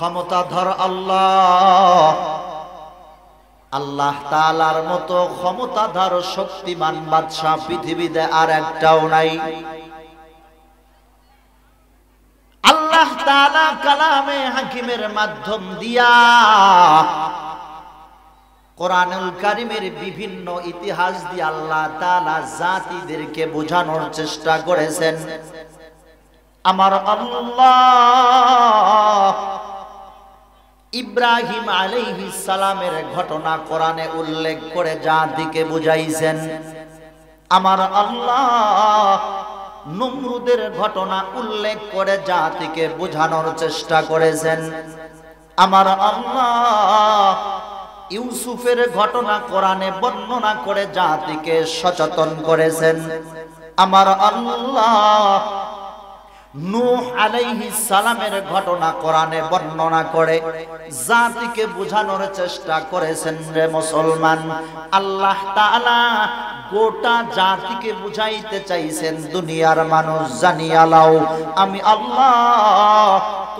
ক্ষমতাধর আল্লাহ, আল্লাহ তাআলার মতো ক্ষমতাধর শক্তিমান বাদশা পৃথিবীতে আর একটাও নাই। আল্লাহ তাআলা কালামে হাকিমের মাধ্যম দিয়া কোরআনুল কারীমের বিভিন্ন ইতিহাস দিয়ে আল্লাহ তাআলা জাতিদেরকে বোঝানোর চেষ্টা করেছেন। আমার আল্লাহ ইব্রাহিম আলাইহিস সালামের ঘটনা কোরআনে উল্লেখ করে জাতিকে বুঝাইছেন। আমার আল্লাহ নমরুদের ঘটনা উল্লেখ করে জাতিকে বোঝানোর চেষ্টা করেছেন। আমার আল্লাহ ইউসুফের ঘটনা কোরআনে বর্ণনা করে জাতিকে সচেতন করেছেন। আমার আল্লাহ নূহ আলাইহিস সালামের ঘটনা কোরআনে বর্ণনা করে জাতিকে বোঝানোর চেষ্টা করেছেন। রে মুসলমান, আল্লাহ তাআলা গোটা জাতিকে বুঝাইতে চাইছেন, দুনিয়ার মানুষ জানিয়া লাও আমি আল্লাহ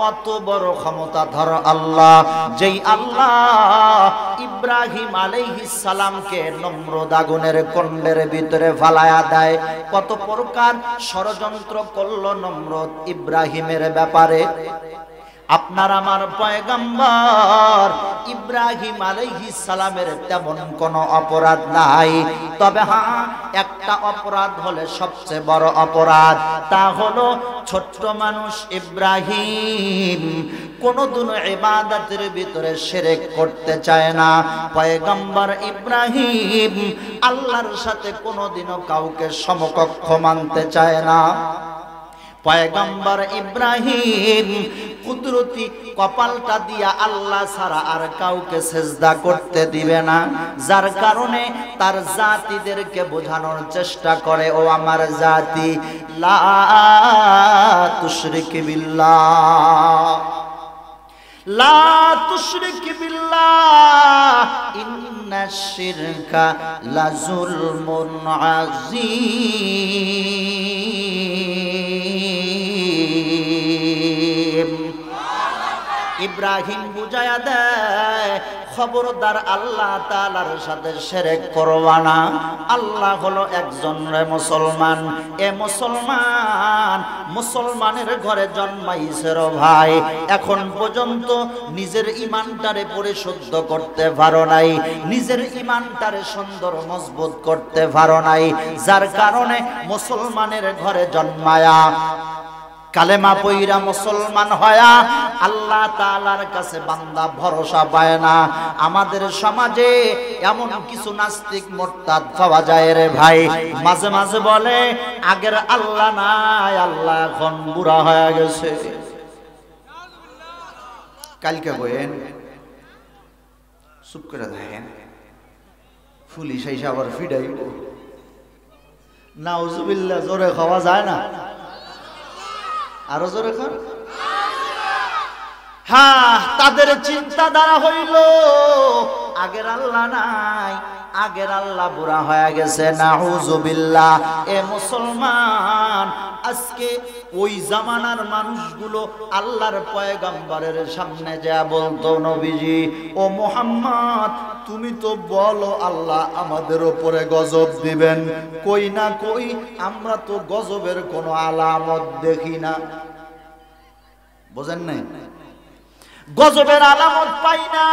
কত বড় ক্ষমতাধর আল্লাহ। যেই আল্লাহ ইব্রাহিম আলাইহিস সালামকে নমরুদ আগুনের কুণ্ডের ভিতরে ফালায়া দেয়, কত প্রকার ষড়যন্ত্র করল নমরুদ ইব্রাহিমের ব্যাপারে। আপনার আমার পয়গম্বর ইব্রাহিম আলাইহিস সালামের তেমন কোনো অপরাধ নাই, তবে হ্যাঁ একটা অপরাধ হলে সবচেয়ে বড় অপরাধ, তা হলো ছোট্ট মানুষ ইব্রাহিম কোনদিনও ইবাদতের ভিতরে শিরক করতে চায় না। পয়গম্বর ইব্রাহিম আল্লাহর সাথে কোনদিনও কাউকে সমকক্ষ মানতে চায় না। পয়গম্বর ইব্রাহিম কুদরতি কপালটা দিয়া আল্লাহ ছাড়া আর কাউকে সিজদা করতে দিবে না, যার কারণে তার জাতিদেরকে বোঝানোর চেষ্টা করে, ও আমার জাতি লা তুশরিক বিল্লাহ, লা তুশরিক বিল্লাহ ইন্নাশ শিরকা লাযুলমুন আযীম। ইব্রাহিম বুঝায়া দেয়, খবরদার আল্লাহ তাআলার সাথে শিরক করবা না। আল্লাহ হলো একজন। রে মুসলমান, এ মুসলমান মুসলমানের ঘরে জন্মাইছে রে ভাই, এখন পর্যন্ত নিজের ঈমানটারে পরিশুদ্ধ করতে পারো নাই, নিজের ঈমানটারে সুন্দর মজবুত করতে পারো নাই, যার কারণে মুসলমানের ঘরে জন্মায়া কালেমা পয়রা মুসলমান হয়া আল্লাহ তাআলার কাছে বান্দা ভরসা পায় না। আমাদের সমাজে এমন কিছু নাস্তিক মুরতাদ পাওয়া যায় রে ভাই, মাঝে মাঝে বলে আগের আল্লাহ নাই, আল্লাহ এখন বুড়া হয়ে গেছে। কালকে বলেন চুপ করে দেখেন পুলিশ এসে আবার ফিডাইব, নাউজুবিল্লাহ, জোরে খাওয়া যায় না, আরো জোরে খান। হ্যাঁ, তাদের চিন্তাধারা হইল আগের আল্লাহ নাই, আগের আল্লাহ বুড়া হয়ে গেছে। নাউজুবিল্লাহ। এ মুসলমান, আজকে ওই জামানার মানুষগুলো আল্লাহর পয়গম্বরের সামনে যা বলতো, নবীজি ও মুহাম্মদ তুমি তো বলো আল্লাহ আমাদের উপরে গজব দিবেন, কই না কই আমরা তো গজবের কোনো আলামত দেখি না। বোঝেন নাই? গজবের আলামত পাই না।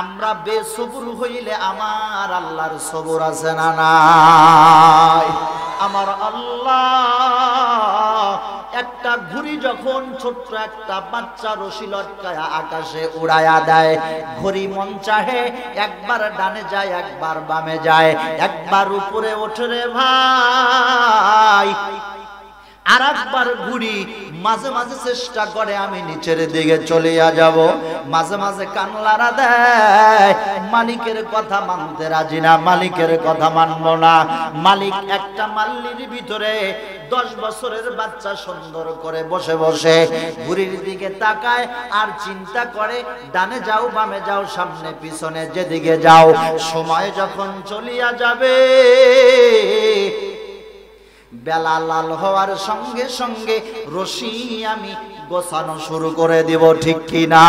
আমরা বেসবর হইলে আমার আল্লাহর সবর আছে না নাই? আমার আল্লাহ একটা ঘুড়ি যখন ছোট্ট একটা বাচ্চা রশি লটকায়া আকাশে উড়ায়া দেয়, ঘুড়ি মন চাহে একবার ডানে যায়, একবার বামে যায়, একবার উপরে ওঠে রে ভাই, আর একবার ঘুড়ি মাঝে মাঝে চেষ্টা করে আমি নিচের দিকে চলে যাব, মাঝে মাঝে কান লাড়া দেয়, মালিকের কথা মানতে রাজি না, মালিকের কথা মানবো না। মালিক একটা মাল্লির ভিতরে 10 বছরের বাচ্চা সুন্দর করে বসে বসে ঘুড়ির দিকে তাকায় আর চিন্তা করে ডানে যাও বামে যাও সামনে পিছনে যেদিকে যাও, সময় যখন চলিয়া যাবে বেলা লাল হওয়ার সঙ্গে সঙ্গে রশি আমি গোছানো শুরু করে দিব, ঠিক কি না?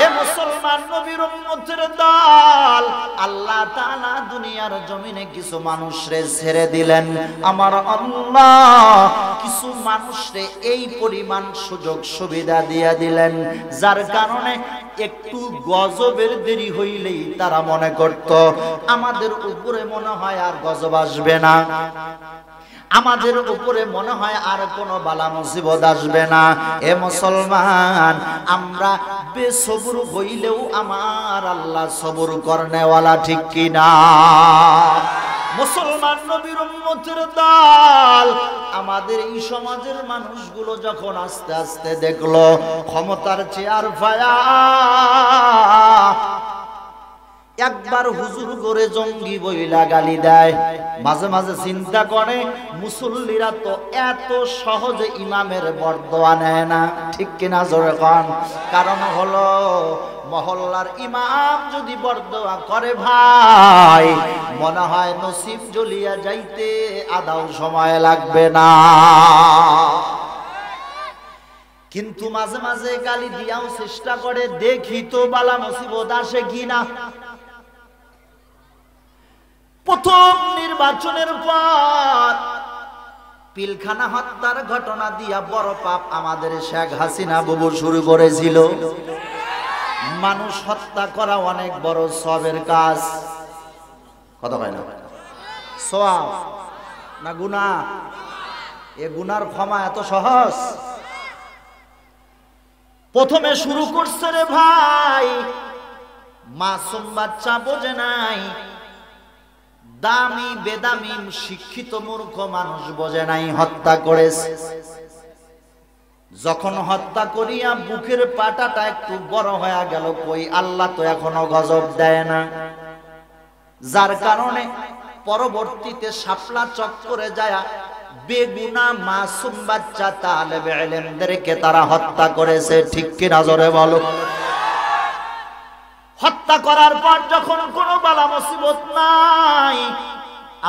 এ মুসলমান নবীর উম্মতের দল, আল্লাহ তাআলা দুনিয়ার জমিনে কিছু মানুষরে ছেড়ে দিলেন। আমার আল্লাহ কিছু মানুষরে এই পরিমাণ সুযোগ সুবিধা দিয়ে দিলেন, যার কারণে একটু গজবের দেরি হইলেই তারা মনে করত আমাদের উপরে মনে হয় আর গজব আসবে না, আমাদের উপরে মনে হয় আর কোনো বালা মুসিবত আসবে না। এ মুসলমান, আমরা বেসবর হইলেও আমার আল্লাহ সবর করনেওয়ালা, ঠিক কি না? মুসলমান নবীর উম্মতের দল, আমাদের এই সমাজের মানুষগুলো যখন আস্তে আস্তে দেখলো ক্ষমতার চেয়ার পায়া একবার হুজুর করে জঙ্গি বইলা গালি দেয়, মাঝে মাঝে চিন্তা করে মুসল্লিরা তো এত সহজে ইমামের বরদোয়া নেয় না, ঠিক কিনা জোরে কোন? কারণ হলো মহল্লার ইমাম যদি বরদোয়া করে ভাই, মনে হয় নসিব জ্বলিয়া যাইতে আদাও সময় লাগবে না। কিন্তু মাঝে মাঝে গালি দিয়াও চেষ্টা করে দেখি তো বালা মুসিবত আসে কিনা। প্রথম নির্বাচনের পর পিলখানা হত্যার ঘটনা দিয়া বড় পাপ আমাদের শেখ হাসিনা বাবু শুরু করেছিল। মানুষ হত্যা করা অনেক বড় সওয়াবের কাজ, কথা কয় না? সওয়াব না গুনাহ? এ গুনার ক্ষমা এত সহজ? প্রথমে শুরু করছে রে ভাই, মাসুম বাচ্চা বোঝে নাই, দামি বেদামি শিক্ষিত মূর্খ মানুষ বোঝে নাই, হত্যা করেছে। যখন হত্যা করিয়া বুকের পাটাটা একটু বড় হয়ে গেল, কই আল্লাহ তো এখনো গজব দেয় না, যার কারণে পরবর্তীতে শাপলা চক্করে যায় বেগুনা মাসুম বাচ্চা তালেবে ইলমদেরকে তারা হত্যা করেছে, ঠিক কি না জোরে বলো? হত্যা করার পর যখন কোনো বালা মুসিবত নাই,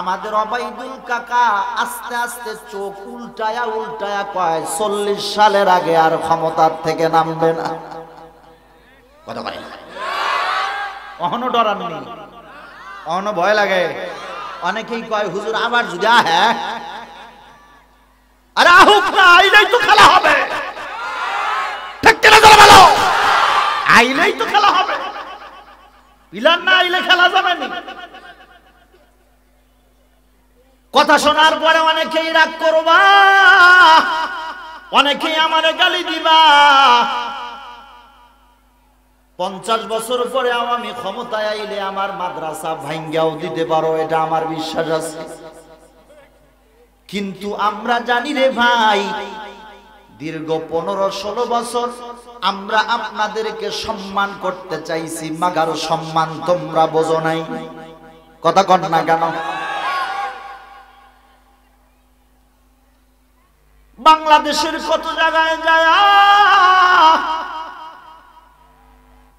আমাদের ওবাইদুল কাকা আস্তে আস্তে চোখ উল্টায়া উল্টায়া কয় 40 সালের আগে আর ক্ষমতার থেকে নামবে না, কথা কয় না? অহনো ডরাননি, অহনো ভয় লাগে। অনেকেই কয় হুজুর আবার যদি আহে, আরে আহুক না, আইলেই তো খেলা হবে, ঠিক কিনা জোরে বলো? আইলেই তো খেলা হবে, পিলার না আইলে খেলা যাবে না। কথা শোনার পরে অনেকেই রাগ করবা, অনেকেই আমারে গালি দিবা। 50 বছর পরে আওয়ামী ক্ষমতায় আইলে আমার মাদ্রাসা ভাঙ্গাও দিতে পারো, এটা আমার বিশ্বাস আছে। কিন্তু আমরা জানি রে ভাই, দীর্ঘ 15-16 বছর আমরা আপনাদেরকে সম্মান করতে চাইছি, মাগার সম্মান তোমরা বোঝো নাই, কথা কন না কেন? বাংলাদেশের কত জায়গায় যায়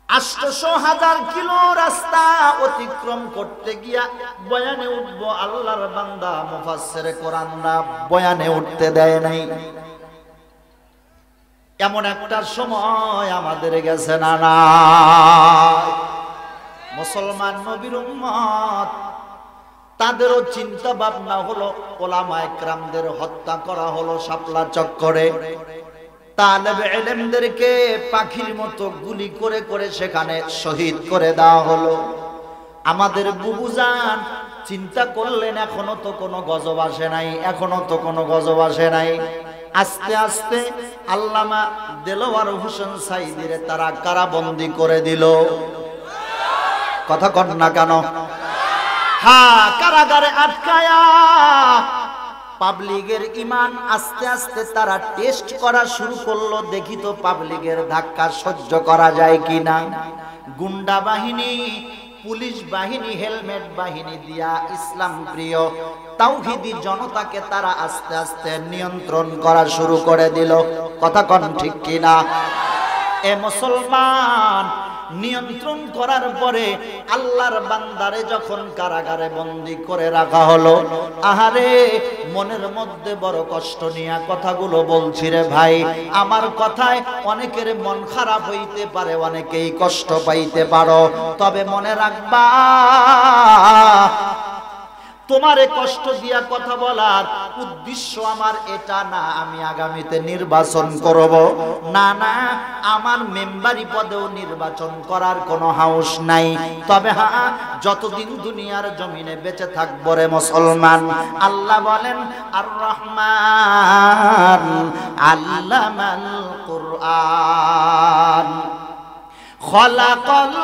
800,000 কিলো রাস্তা অতিক্রম করতে গিয়া বয়ানে উঠবো, আল্লাহর বান্দা মুফাসসিরে কোরআনরা বয়ানে উঠতে দেয় নাই। এমন একটা সময় আমাদের গেছে না? না, মুসলমান নবীর উম্মত, তাদেরও চিন্তা ভাবনা হলো, ওলামায়ে কেরামদের হত্যা করা হলো শাপলা চক্করে, তালেবে ইলমদেরকে পাখির মতো গুলি করে করে সেখানে শহীদ করে দেওয়া হলো। আমাদের বুবুজান চিন্তা করলেন এখনো তো কোনো গজব আসে নাই, এখনো তো কোনো গজব আসে নাই। আস্তে আস্তে আল্লামা দেলোয়ার হোসেন সাইদিরে তারা কারাবন্দী করে দিল, কথা কন না কেন? হ্যাঁ, কারাগারে আটকায়া পাবলিকের ইমান আস্তে আস্তে তারা টেস্ট করা শুরু করলো, দেখি তো পাবলিকের ধাক্কা সহ্য করা যায় কিনা। গুন্ডা বাহিনী, পুলিশ বাহিনী, হেলমেট বাহিনী দিয়া ইসলাম প্রিয় তাওহীদি জনতাকে তারা আস্তে আস্তে নিয়ন্ত্রণ করা শুরু করে দিল, কথা কন ঠিক কিনা? এ মুসলমান, নিয়ন্ত্রণ করার পরে আল্লাহর বান্দারে যখন কারাগারে বন্দী করে রাখা হলো, আহারে মনের মধ্যে বড় কষ্ট নিয়ে কথাগুলো বলছি রে ভাই। আমার কথায় অনেকের মন খারাপ হইতে পারে, অনেকেই কষ্ট পাইতে পারো, তবে মনে রাখবা তোমারে কষ্ট দিয়া কথা বলার উদ্দেশ্য আমার এটা না আমি আগামীতে নির্বাচন করব, না না, আমার মেম্বারি পদেও নির্বাচন করার কোনো হাউস নাই। তবে হ্যাঁ, যতদিন দুনিয়ার জমিনে বেঁচে থাকবো রে মুসলমান, আল্লাহ বলেন আর রহমান আল্লামাল কুরআন খলাকাল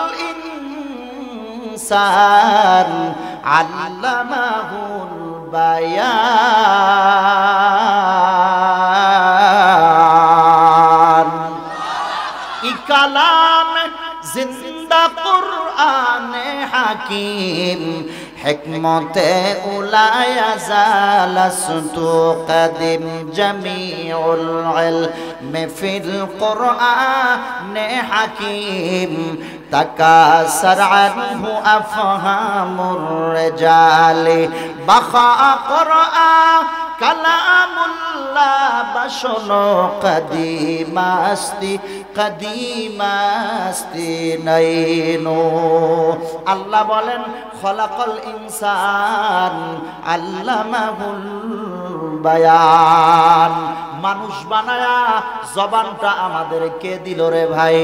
ইনসান আল্লামাহুল বায়ান। ই কালাম জিন্দা কুরআনে হাকিম হিকমতে উলায়া জালাস্তু কদিম জামিউল ইলমি ফিল কুরআনে হাকিম تكاثر عنه أفهام الرجال بخاء قرآن كلام الله بشر قديم अस्ति نينو আল্লাহ বলেন খলাকাল ইনসান আল্লামাহুল বায়ান। মানুষ বানায়া জবানটা আমাদের কে দিল রে ভাই?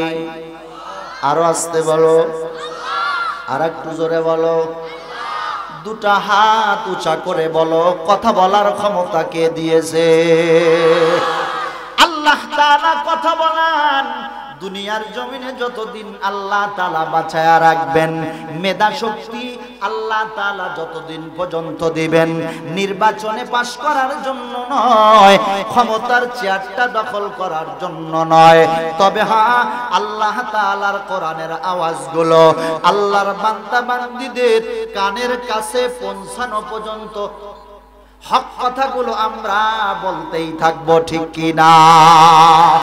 আরো আস্তে বলো, আর একটু জোরে বলো, দুটা হাত উঁচা করে বলো, কথা বলার ক্ষমতা কে দিয়েছে? আল্লাহ তাআলা কথা বলেন। দুনিয়ার জমিনে যতদিন আল্লাহ তাআলা বাঁচায়া রাখবেন, মেধা শক্তি আল্লাহ তাআলা যতদিন পর্যন্ত দিবেন, নির্বাচনে পাশ করার জন্য নয়, ক্ষমতার চেয়ারটা দখল করার জন্য নয়। তবে হ্যাঁ, আল্লাহ তাআলার কোরআনের আওয়াজগুলো আল্লাহর বান্দা বান্দীদের কানের কাছে পৌঁছানো পর্যন্ত হক কথাগুলো আমরা বলতেই থাকবো, ঠিক কি না?